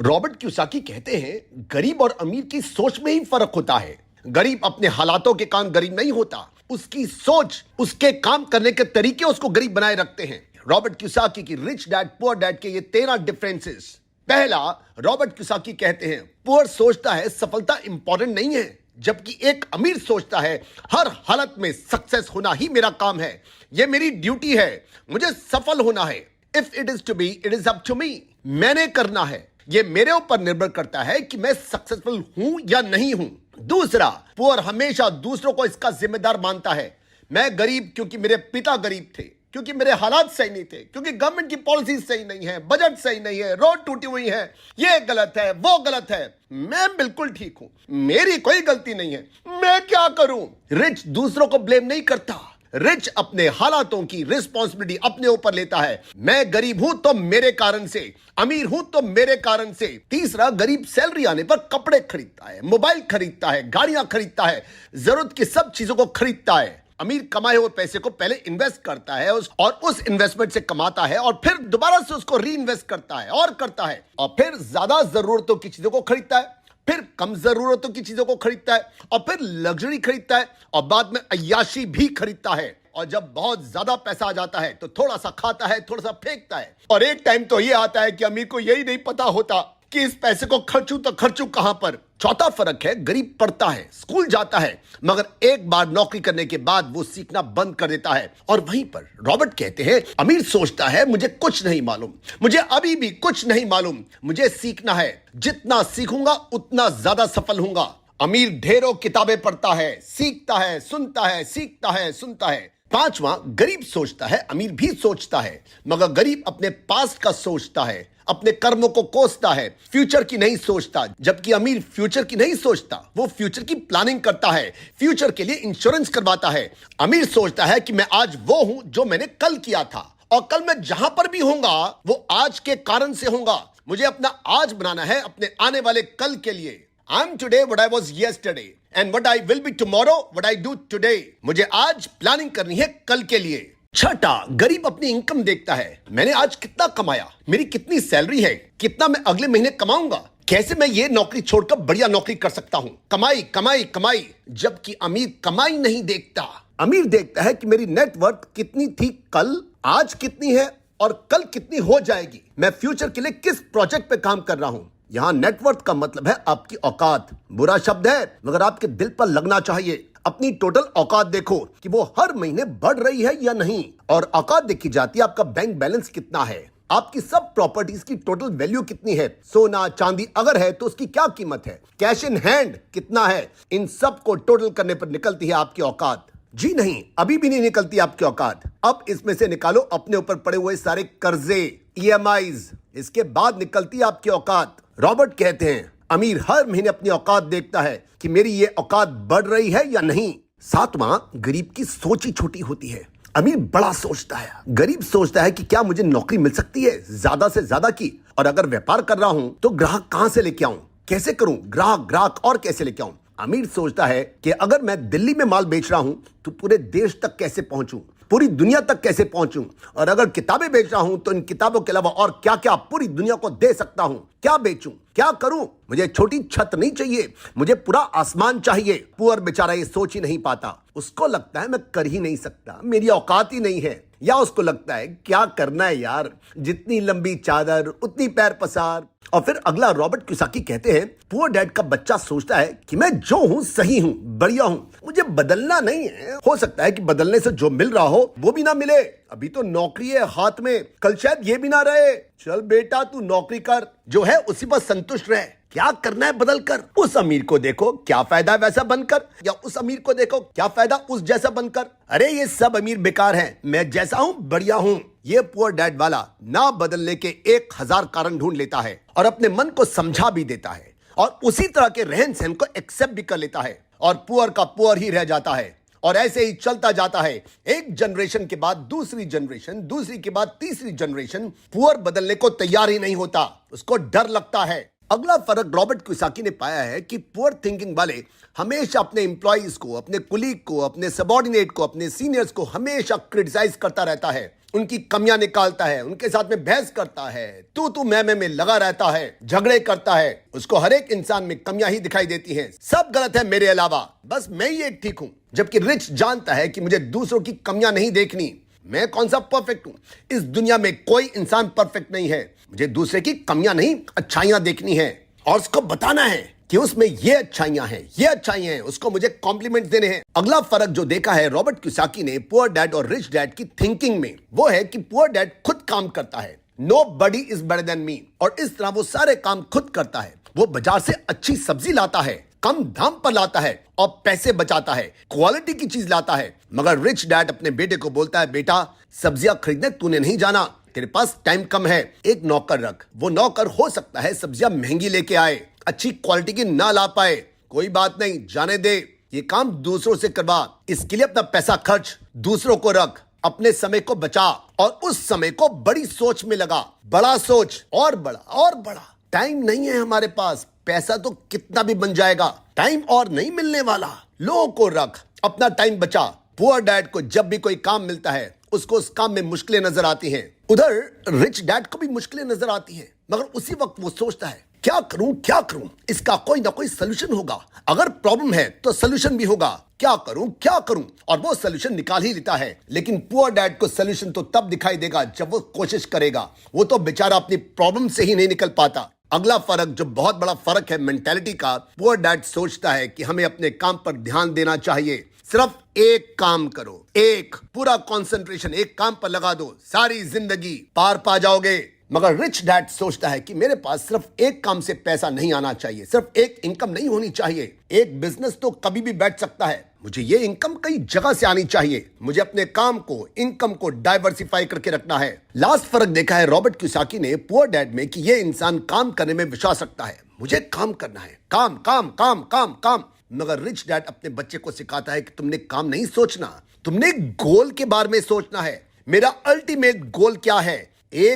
Robert Kiyosaki कहते हैं गरीब और अमीर की सोच में ही फर्क होता है। गरीब अपने हालातों के कारण गरीब नहीं होता, उसकी सोच, उसके काम करने के तरीके उसको गरीब बनाए रखते हैं। रॉबर्ट क्यूसाकी की रिच डैड पुअर डैड के ये 13 डिफरेंसेस। पहला, रॉबर्ट क्यूसाकी कहते हैं पुअर सोचता है सफलता इंपॉर्टेंट नहीं है, जबकि एक अमीर सोचता है हर हालत में सक्सेस होना ही मेरा काम है, यह मेरी ड्यूटी है, मुझे सफल होना है। If it is to be, it is up to me. मैंने करना है, यह मेरे ऊपर निर्भर करता है कि मैं सक्सेसफुल हूं या नहीं हूं। दूसरा, पुअर हमेशा दूसरों को इसका जिम्मेदार मानता है। मैं गरीब क्योंकि मेरे पिता गरीब थे, क्योंकि मेरे हालात सही नहीं थे, क्योंकि गवर्नमेंट की पॉलिसी सही नहीं है, बजट सही नहीं है, रोड टूटी हुई है, ये गलत है, वो गलत है। मैं बिल्कुल ठीक हूं, मेरी कोई गलती नहीं है, मैं क्या करूं। रिच दूसरों को ब्लेम नहीं करता, रिच अपने हालातों की रिस्पॉन्सिबिलिटी अपने ऊपर लेता है। मैं गरीब हूं तो मेरे कारण से, अमीर हूं तो मेरे कारण से। तीसरा, गरीब सैलरी आने पर कपड़े खरीदता है, मोबाइल खरीदता है, गाड़ियां खरीदता है, जरूरत की सब चीजों को खरीदता है। अमीर कमाए हुए पैसे को पहले इन्वेस्ट करता है और उस इन्वेस्टमेंट से कमाता है और फिर दोबारा से उसको री इन्वेस्ट करता है और करता है, और फिर ज्यादा जरूरतों की चीजों को खरीदता है, फिर कम जरूरतों की चीजों को खरीदता है, और फिर लग्जरी खरीदता है, और बाद में अय्याशी भी खरीदता है। और जब बहुत ज्यादा पैसा आ जाता है तो थोड़ा सा खाता है, थोड़ा सा फेंकता है। और एक टाइम तो ये आता है कि अमीर को यही नहीं पता होता कि इस पैसे को खर्चूं तो खर्चूं कहां पर। चौथा फर्क है, गरीब पढ़ता है, स्कूल जाता है, मगर एक बार नौकरी करने के बाद वो सीखना बंद कर देता है। और वहीं पर रॉबर्ट कहते हैं अमीर सोचता है मुझे कुछ नहीं मालूम, मुझे अभी भी कुछ नहीं मालूम, मुझे सीखना है, जितना सीखूंगा उतना ज्यादा सफल होऊंगा। अमीर ढेरों किताबें पढ़ता है, सीखता है, सुनता है, सीखता है, सुनता है। पांचवा, गरीब सोचता है, अमीर भी सोचता है, मगर गरीब अपने पास्ट का सोचता है, अपने कर्मों को कोसता है, फ्यूचर की नहीं सोचता। जबकि अमीर फ्यूचर की नहीं सोचता, वो फ्यूचर की प्लानिंग करता है, फ्यूचर के लिए इंश्योरेंस करवाता है। अमीर सोचता है कि मैं आज वो हूं जो मैंने कल किया था, और कल मैं जहां पर भी होऊंगा वो आज के कारण से होऊंगा। मुझे अपना आज बनाना है अपने आने वाले कल के लिए। I'm today what I was yesterday and what I will be tomorrow what I do today। मुझे आज प्लानिंग करनी है कल के लिए। छठा, गरीब अपनी इनकम देखता है, मैंने आज कितना कमाया, मेरी कितनी सैलरी है, कितना मैं अगले महीने कमाऊंगा, कैसे मैं ये नौकरी छोड़कर बढ़िया नौकरी कर सकता हूं। कमाई कमाई कमाई। जबकि अमीर कमाई नहीं देखता, अमीर देखता है कि मेरी नेटवर्थ कितनी थी कल, आज कितनी है और कल कितनी हो जाएगी, मैं फ्यूचर के लिए किस प्रोजेक्ट पे काम कर रहा हूं। यहां नेटवर्थ का मतलब है आपकी औकात। बुरा शब्द है मगर आपके दिल पर लगना चाहिए। अपनी टोटल औकात देखो कि वो हर महीने बढ़ रही है या नहीं, और औकात देखी जाती है आपका बैंक बैलेंस कितना है, आपकी सब प्रॉपर्टीज की टोटल वैल्यू कितनी है, सोना चांदी अगर है तो उसकी क्या कीमत है, कैश इन हैंड कितना है। इन सब को टोटल करने पर निकलती है आपकी औकात। जी नहीं, अभी भी नहीं निकलती आपकी औकात। अब इसमें से निकालो अपने ऊपर पड़े हुए सारे कर्जे, ईएमआईज, इसके बाद निकलती है आपकी औकात। रॉबर्ट कहते हैं अमीर हर महीने अपनी औकात देखता है कि मेरी ये औकात बढ़ रही है या नहीं। सातवां, गरीब की सोच ही छोटी होती है, अमीर बड़ा सोचता है। गरीब सोचता है कि क्या मुझे नौकरी मिल सकती है ज्यादा से ज्यादा की, और अगर व्यापार कर रहा हूं तो ग्राहक कहां से लेके आऊं, कैसे करूं, ग्राहक और कैसे लेके आऊं। अमीर सोचता है कि अगर मैं दिल्ली में माल बेच रहा हूं तो पूरे देश तक कैसे पहुंचूं, पूरी दुनिया तक कैसे पहुंचूं, और अगर किताबें बेच रहा हूं तो इन किताबों के अलावा और क्या क्या पूरी दुनिया को दे सकता हूं, क्या बेचूं, क्या करूं। मुझे छोटी छत नहीं चाहिए, मुझे पूरा आसमान चाहिए। पुअर बेचारा ये सोच ही नहीं पाता, उसको लगता है मैं कर ही नहीं सकता, मेरी औकात ही नहीं है, या उसको लगता है क्या करना है यार, जितनी लंबी चादर उतनी पैर पसार। और फिर अगला, रॉबर्ट क्यूसाकी कहते हैं पुअर डैड का बच्चा सोचता है कि मैं जो हूं सही हूं, बढ़िया हूं, मुझे बदलना नहीं है। हो सकता है कि बदलने से जो मिल रहा हो वो भी ना मिले, अभी तो नौकरी है हाथ में, कल शायद ये भी ना रहे। चल बेटा तू नौकरी कर, जो है उसी पर संतुष्ट रहे, क्या करना है बदल कर। उस अमीर को देखो क्या फायदा वैसा बनकर, या उस अमीर को देखो क्या फायदा उस जैसा बनकर। अरे ये सब अमीर बेकार हैं, मैं जैसा हूं बढ़िया हूं। ये पुअर डैड वाला ना बदलने के 1000 कारण ढूंढ लेता है और अपने मन को समझा भी देता है, और उसी तरह के रहन सहन को एक्सेप्ट भी कर लेता है, और पुअर का पुअर ही रह जाता है। और ऐसे ही चलता जाता है, एक जनरेशन के बाद दूसरी जनरेशन, दूसरी के बाद तीसरी जनरेशन। पुअर बदलने को तैयार ही नहीं होता, उसको डर लगता है। अगला फर्क रॉबर्ट क्यूसाकी ने पाया है कि पुअर थिंकिंग वाले हमेशा अपने एम्प्लॉइज को, अपने कुलीग को, अपने सबॉर्डिनेट को, अपने सीनियर्स को हमेशा क्रिटिसाइज करता रहता है, उनकी कमियां निकालता है, उनके साथ में बहस करता है, तू मैं में लगा रहता है, झगड़े करता है, उसको हर एक इंसान में कमियां ही दिखाई देती हैं। सब गलत है मेरे अलावा, बस मैं ही एक ठीक हूं। जबकि रिच जानता है कि मुझे दूसरों की कमियां नहीं देखनी। मैं कौन सा परफेक्ट हूं? इस दुनिया में कोई इंसान परफेक्ट नहीं है। मुझे दूसरे की कमियां नहीं, अच्छाइयां देखनी है और उसको बताना है कि उसमें ये अच्छाइयां हैं, ये अच्छाइयां हैं, उसको मुझे कॉम्प्लीमेंट देने हैं। अगला फर्क जो देखा है रॉबर्ट कियोसाकी ने पुअर डैड और रिच डैड की थिंकिंग में, वो है कि पुअर डैड खुद काम करता है, nobody is better than me, और इस तरह वो सारे काम खुद करता है। वो बाजार से अच्छी सब्जी लाता है, कम दाम पर लाता है और पैसे बचाता है, क्वालिटी की चीज लाता है। मगर रिच डैड अपने बेटे को बोलता है, बेटा सब्जियां खरीदने तूने नहीं जाना, तेरे पास टाइम कम है, एक नौकर रख। वो नौकर हो सकता है सब्जियां महंगी लेके आए, अच्छी क्वालिटी की ना ला पाए, कोई बात नहीं, जाने दे, ये काम दूसरों से करवा। इसके लिए अपना पैसा खर्च, दूसरों को रख, अपने समय को बचा और उस समय को बड़ी सोच में लगा। बड़ा सोच, और बड़ा और बड़ा। टाइम नहीं है हमारे पास, पैसा तो कितना भी बन जाएगा, टाइम और नहीं मिलने वाला। लोगों को रख, अपना टाइम बचा। पुअर डैड को जब भी कोई काम मिलता है उसको उस काम में मुश्किलें नजर आती हैं। उधर रिच डैड को भी मुश्किलें नजर आती हैं, मगर उसी वक्त वो सोचता है, क्या करूं, इसका कोई ना कोई सोल्यूशन होगा। अगर प्रॉब्लम है तो सोल्यूशन भी होगा। क्या करूं, और वो सोल्यूशन निकाल ही लेता है। लेकिन पुअर डैड को सोल्यूशन तो तब दिखाई देगा जब वो कोशिश करेगा। वो तो बेचारा अपनी प्रॉब्लम से ही नहीं निकल पाता। अगला फर्क जो बहुत बड़ा फर्क है मेंटेलिटी का, पुअर डैड सोचता है कि हमें अपने काम पर ध्यान देना चाहिए। सिर्फ एक काम करो, एक पूरा कंसंट्रेशन एक काम पर लगा दो, सारी जिंदगी पार पा जाओगे। मगर रिच डैड सोचता है कि मेरे पास सिर्फ एक काम से पैसा नहीं आना चाहिए, सिर्फ एक इनकम नहीं होनी चाहिए। एक बिजनेस तो कभी भी बैठ सकता है, मुझे ये इनकम कई जगह से आनी चाहिए। मुझे अपने काम को, इनकम को डाइवर्सिफाई करके रखना है। लास्ट फर्क देखा है रॉबर्ट कियोसाकी ने पुअर डैड में कि ये इंसान काम करने में विश्वास रखता है। मुझे काम करना है, काम काम काम काम काम। मगर रिच डैड अपने बच्चे को सिखाता है कि तुमने काम नहीं सोचना, तुमने गोल के बारे में सोचना है। मेरा अल्टीमेट गोल क्या है? एक